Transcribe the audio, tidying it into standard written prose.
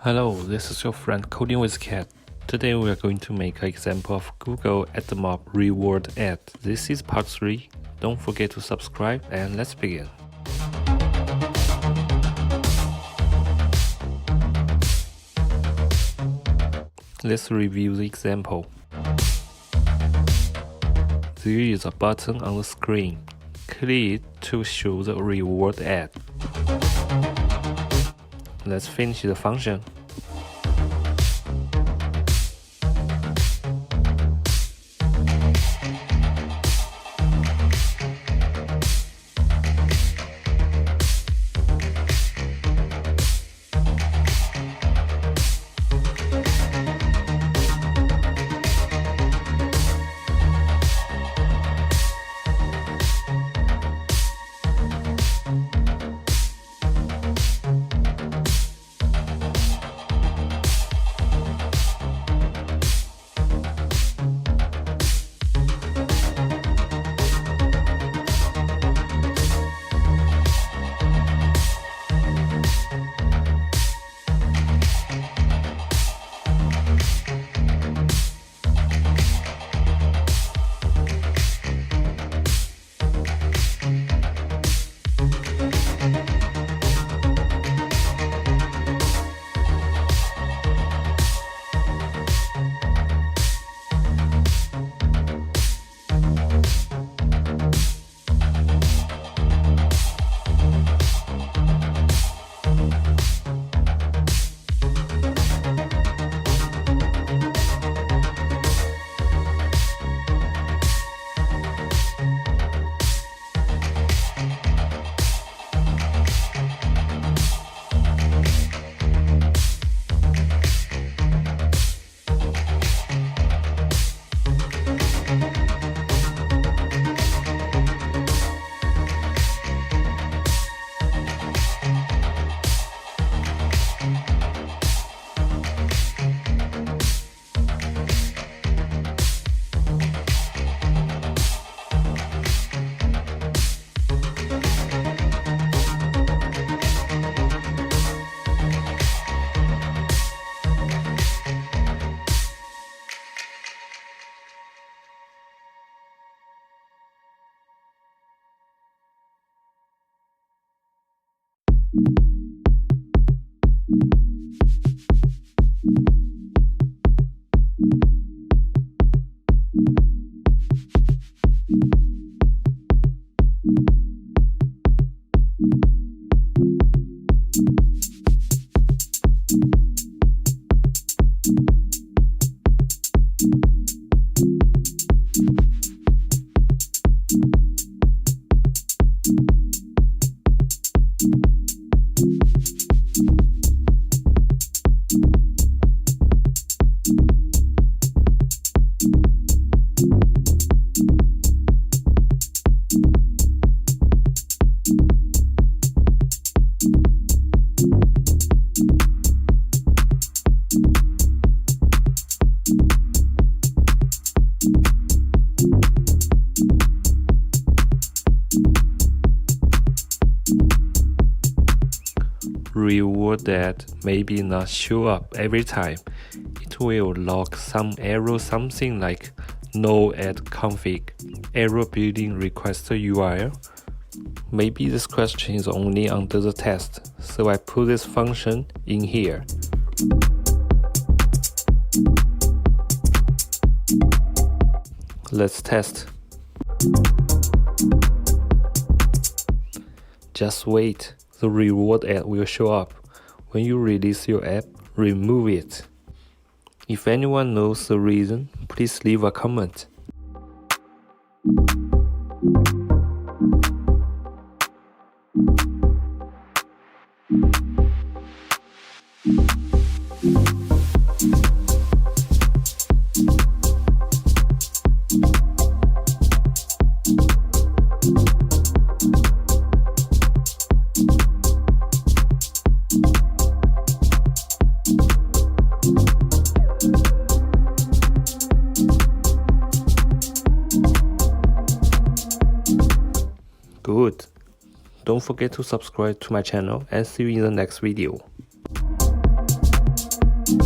Hello, this is your friend Coding with Cat. Today we are going to make an example of Google Admob reward ad. This is part 3. Don't forget to subscribe and let's begin. Let's review the example. There is a button on the screen. Click it to show the reward ad. Let's finish the function. Reward that maybe not show up every time. It will log some error, something like no add config, error building request URL. Maybe this question is only under the test, so I put this function in here. Let's test. Just wait. The reward ad will show up. When you release your app, remove it. If anyone knows the reason, please leave a comment. Good. Don't forget to subscribe to my channel and see you in the next video.